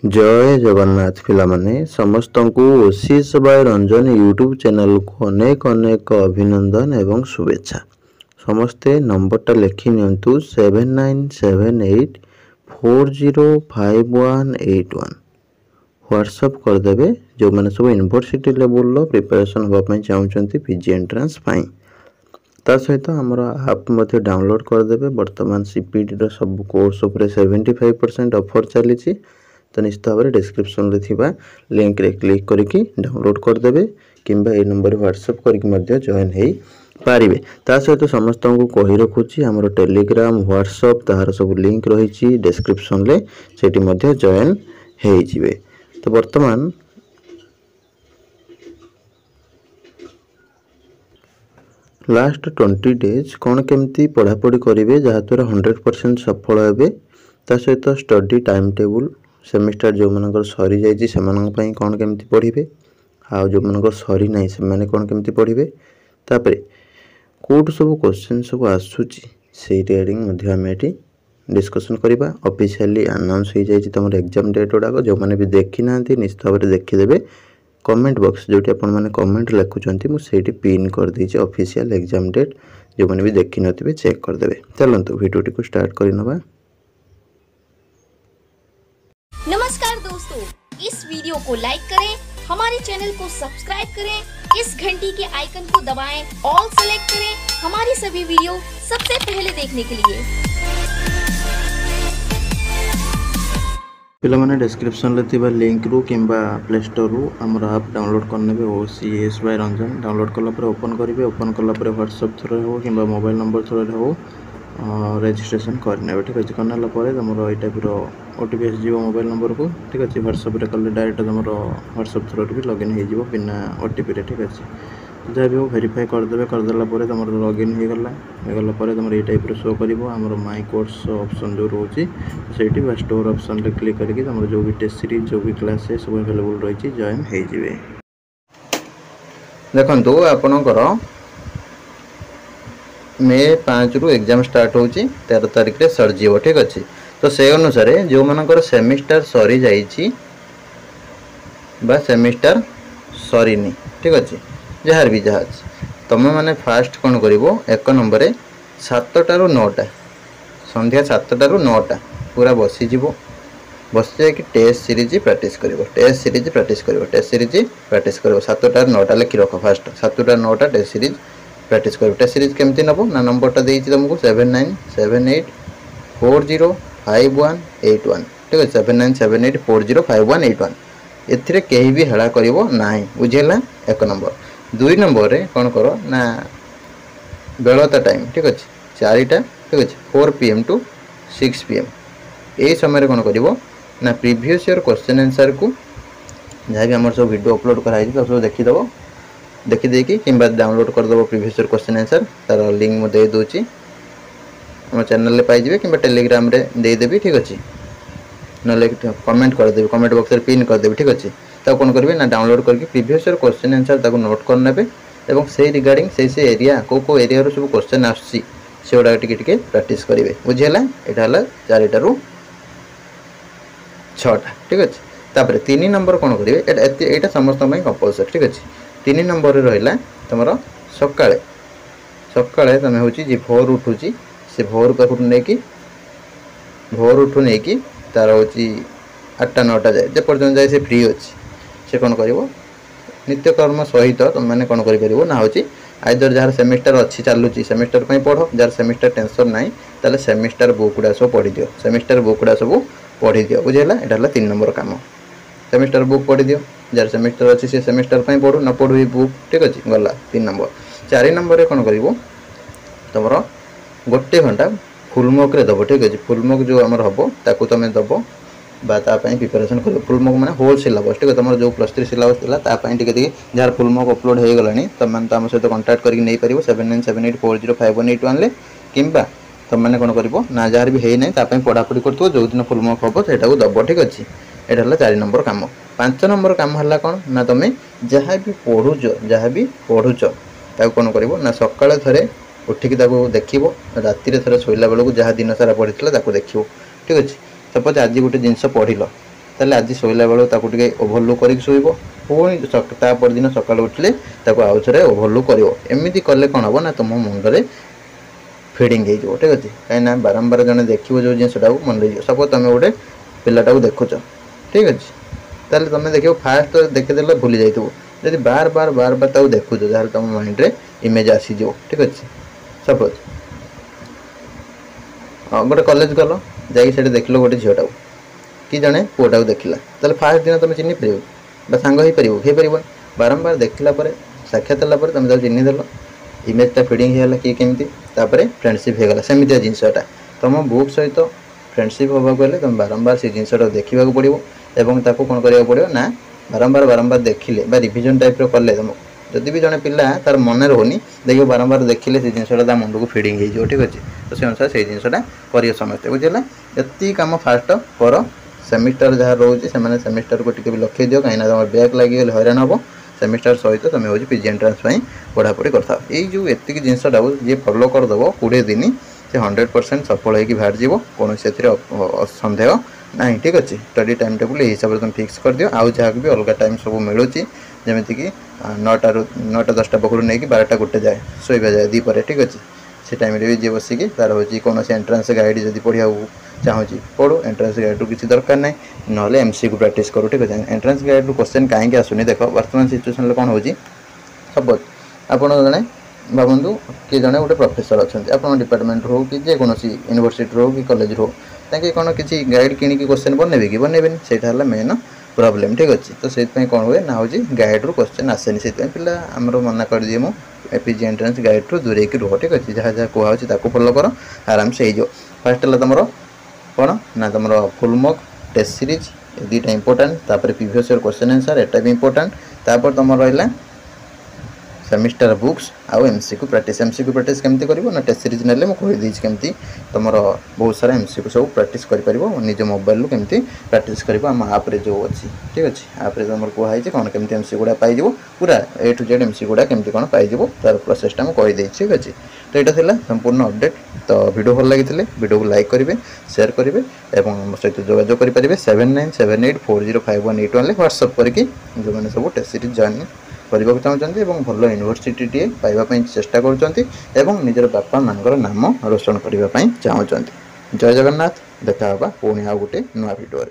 जय जगन्नाथ पिलामाने समस्तंकु OCS by Ranjan YouTube channel को अनेक अनेक अभिनंदन एवं शुभेच्छा। समस्ते नंबरटा लिखि नियंतु 7978405181 व्हाट्सएप करदेवे जो मैंने सब यूनिवर्सिटी लेवल प्रिपरेशन होगा चाहते पीजी एंट्रांस ता सहित आमर आप डाउनलोड करदेवे। बर्तमान सीपीटी सब कोर्स उपर 75% ऑफर चली तो निश्चित भाव में डिस्क्रिप्शन में लिंक रे क्लिक करके डाउनलोड करदेवे किंबा ए नंबर व्हाट्सएप करके जॉइन हो पारे। ता सहित समस्त को कही रखुची आमर टेलीग्राम व्हाट्सएप तार सब लिंक रही डिस्क्रिप्शन में से जॉइन हो। तो वर्तमान लास्ट 20 डेज कौन केमती पढ़ापढ़ी करेंगे जहाँद्वारा 100% सफल हे। ता सहित स्टडी टाइम टेबुल सेमिस्टर जो मनकर सरी जाइए से कौन केमती पढ़े आ जो मनकर सरी ना से कौन केमती पढ़े तापर कौट सब क्वेश्चन सब आसूची से रिगार्डिंग आम ये डिस्कसन करवा। ऑफिशियली अनाउंस हो जाए तुम एग्जाम डेट गुड़ाक जो मैंने भी देखी ना निश्चित भाव में देखीदे। कमेंट बॉक्स जो आपने कमेंट लिखुंट मुझे पिन कर दीजिए ऑफिशियल एग्जाम डेट जो मैंने भी देखी नथिबे चेक करदेवे। चलतु वीडियोटी को स्टार्ट करनवा। नमस्कार दोस्तों, इस वीडियो को लाइक करें, हमारे चैनल को सब्सक्राइब करें, इस घंटी के आइकन को दबाएं, ऑल सेलेक्ट करें हमारी सभी वीडियो सबसे पहले देखने के लिए। पिला माने डिस्क्रिप्शन ले लिंक रु किंबा प्ले स्टोर रु हमर ऐप डाउनलोड करने ओसीएस बाय रंजन डाउनलोड कला पर ओपन करेंगे। ओपन कला पर व्हाट्सएप थ्रू हो किंबा मोबाइल नंबर थ्रू हो रजिस्ट्रेशन करने। ठीक अच्छे करना तुम ये टाइप ओटीपी आस मोबाइल नंबर को। ठीक अच्छे व्हाट्सएप कले डायरेक्ट तुम व्हाट्सएप थ्रू भी लॉगिन हो बिना ओटीपी। ठीक अच्छे जहाँ भी हो वेरीफाई करदे करदेला तुम लॉगिन होगला तुम ये टाइप शो कर माई कोर्स ऑप्शन जो रोचे से स्टोर ऑप्शन रे क्लिक करके तुम जो भी टेस्ट सीरीज जो भी क्लास है सब अवेलेबल रही जॉइन हो। देखो आपणकर मे 5 रु एग्जाम स्टार्ट हो 13 तारिख रे सरजीव। ठीक अच्छे तो से अनुसार जो मनकर सेमिस्टर सरी जाइए बा सेमिस्टर सरीनी। ठीक अच्छे जार भी जहाज तुम मैंने फास्ट कौन कर 1 नंबर 7टा रु 9टा संध्या 7टा रु 9टा पूरा बसीज बस जाकि टेस्ट सीरीज प्रैक्टिस कर टेस्ट सीरीज प्रैक्टिस कर टेस्ट सीरीज प्रैक्टिस कर 7टा 9टा लिखि रख फास्ट 7टा 9टा टेस्ट सीरीज प्रैक्टिस कर। टेस्ट सीरीज केमती नब ना नंबरटा देती तुमको 7978405181। ठीक है 7978405181 एथिरे कहीं भी हेला करिवो नाही बुझेला 1 नंबर। 2 नंबर रे कौन करो ना बेलता टाइम। ठीक अच्छे 4टा। ठीक अच्छे 4 PM टू 6 PM यही समय कौन करिवो ना प्रीवियस ईयर क्वेश्चन आंसर को जहाँ भी आम सब वीडियो अपलोड कराई सब देखीदेव देखीदे कि डाउनलोड करदेव प्रीवियस ईयर क्वेश्चन आंसर तार लिंक मुझे दे दूची आम चैनल पाइबे कि टेलीग्राम रे देदेवी। ठीक अच्छे ना कमेंट करदेवी कमेंट बॉक्स रे पिन करदेवी। ठीक अच्छे तब कौन करेंगे ना डाउनलोड करके प्रीवियस ईयर क्वेश्चन आंसर ताको नोट करने और से रिगार्डिंग से एरिया को एरिया रो सब क्वेश्चन आसी से गुड़ा टिके प्रैक्टिस करेंगे बुझेगा। यहाँ 4टा रु 6टा। ठीक अच्छे तापर 3 नंबर कौन करेंगे यहाँ समस्त कंपलसरी। ठीक अच्छे 3 नंबर रहा तुम सका सका तुम हूँ जी भोर उठुची से भोर पाखु नहीं भोर उठू नहीं तार हूँ 8टा 9टा जाए जे पर्यटन जाए से फ्री अच्छी से कौन कर नित्यकर्म सहित तुम मैंने कौन कर ना हूँ आइदर जार सेमिस्टर अच्छी चलुची सेमिस्टर पढ़ जार सेमिस्टर टेंशन ना ताले सेमिस्टर बुक गुड़ा सब पढ़ी दियो सेमिस्टर बुक गुड़ा सब पढ़ी दियो बुझेगा। यहाँ 3 नंबर काम सेमिस्टर बुक पढ़ी दियो जार सेमिस्टर अच्छी से सेमिस्टर पढ़ू न पढ़ू बुक। ठीक अच्छे गला 3 नंबर। 4 नंबर कौन कर तुम 1 घंटा फुल मक दब। ठीक अच्छे फुल मक जो आम हम ताकू तुम दब प्रिपेरेसन कर फुल मक मैंने होल सिलेबस। ठीक है तुम जो +3 सिलेबस थी जार फुल मक अपलोड हो गला तुम तो आम सहित कंटाक्ट करके नहीं पार 7978405181 कि तुम मैंने कौन कर ना जार भी है ना पढ़ापढ़ी कर जो दिन फुल मक हम से दब। ठीक अच्छे यहाँ 4 नंबर काम। 5 नंबर काम है कौन ना तुम्हें जहाँ भी पढ़ुच कौन कर ना सकाଳେ थे उठिकी देख राति थे शोला बेलू जहाँ दिन सारा पढ़ी देखो। ठीक अच्छे सपोज आज गोटे जिनस पढ़ल ताले आज शोला बेलू ताकू टिके ओभरलुक करके शोइबो पुणी ता परदिन सकाळु उठले ताकू आउ थरे ओभरलुक करिवो एमिति कले कोन हबो ना तुम मुंडरे फिडिंग हो जाए ठीक अच्छे कहीं बारंबार जन देखो जो जिनटा मन रही सपोज तुम गोटे पिलाटा को देखुच ठीक अच्छे ताले तुम देख फास्ट तो देखीदे भूली जाइए जब बार बार बार बार ताऊ देखुच जहाँ तुम माइंड रे इमेज आसीज ठीक अच्छे सपोज गोटे कॉलेज गल जा देख लो गोटे झीटा कि जड़े पुआटा देखला ताले फास्ट दिन तुम चिन्ह पार सांग हो पार बारंबार देखला साक्षात है तुम चिन्ह देल इमेजटा फिडिंग होगा कि केमती फ्रेंडशिप होगा सेमती जिनसटा तुम बुक सहित फ्रेंडशिप होगा गले तुम बारंबार से जिनसटा देखा पड़ो एवं ताको कौन करा पड़ो ना बारंबार बारंबार देखिले रिविजन टाइप कले तुम जदि भी जड़े पिला तार मन रोनी देख बारंबार देखिले से जिनसटा मुंड को फिडिंग हो ठीक अच्छे तो से अनुसार से जिनसटा कर समस्ते बुझेगा ये कम फास्ट कर सेमिस्टर जहाँ रोचे से सेमिस्टर को टिके भी लक्ष्य दियो कहीं तुम बैक लगे हैरान हम सेमिस्टर सहित तुम हूँ पीजी एंट्रांस पढ़ापढ़ी करता यू एतिक जिनसटा जी फॉलो करदेव 20 दिन से 100% सफल होगी बाहर जीव कौन से सन्देह ना ठीक अच्छे स्टडी टाइम टेबुल यही हिसाब से तुम फिक्स कर दियो आउ जहाँ भी अलग टाइम सब मिलूँ जमीक 9टा 10टा पकड़ नहीं कि 12टा 1 जाए शोबा जाए दीपर ठीक अच्छे से टाइम भी जी बसिक तार हूँ कौन से एंट्रांस गाइड जब पढ़ा चाहूँगी पढ़ो एंट्रांस गाइड रू किसी दरकार ना ना एमसी को प्रैक्टिस करूँ ठीक अच्छे एंट्रांस गाइड रू क्वेश्चन कहीं आसुनी देख वर्तमान सिचुएसन कौन हो सपोज आपड़ जड़े भावतु किए जड़े गोटे प्रोफेसर अच्छा आप डिपार्टमेंट हो कि जेकोसी यूनिवर्सिटी हो कि कॉलेज हो ताकि कौन किसी गाइड कि क्वेश्चन बनइबे कि बनइबेनि सेटा है मेन प्रॉब्लम ठीक अच्छे तो से कौन हुए ना हूँ गाइड रू क्वेश्चन आसेनि से पिला आमर मना कर दिए मु पीजी एंट्रांस गाइड रू दूरे की रुह ठीक अच्छे जहाँ जहाँ कहूँ फॉलो कर आराम से हो फास्ट है तुम कौन ना तुम फुल मॉक टेस्ट सीरीज दुईटा इंपोर्टाट तापर प्रीवियस ईयर क्वेश्चन आंसर एटा भी इंपोर्टाट तापर तुम रहा सेमिस्टर बुक्स आउ एमसीक्यू प्रैक्टिस केमती कर ना टेस्ट सीरीज नेले मुझे केमती तुम बहुत सारा एमसीक्यू सब प्रैक्टिस कर निज मोबाइल रू केमती प्रैक्टिस कर आम आप्रे जो अच्छी ठीक अच्छे आप्रे तुम कहुई कौन केमती एमसी गुड़ा पाइज पूरा ए टू जेड एमसी गुड़ा केमती कौन पाइज तार प्रोसेसटा मुझे कहीदे ठीक अच्छे तो यहाँ था संपूर्ण अपडेट तो वीडियो भल लगी वीडियो को लाइक करेंगे शेयर करेंगे और मो सहित जोगाजोग करेंगे 7978405181 व्हाट्सअप करके जो मैंने सब टेस्ट सीरीज जॉइन करने चाहते भल यूनिवर्सिटी टे पाइबापी चेष्टा कर निजर बापा मानकर नाम रोशन करने चाहते जय जगन्नाथ देखा पुणी आ गोटे नुआ वीडियो।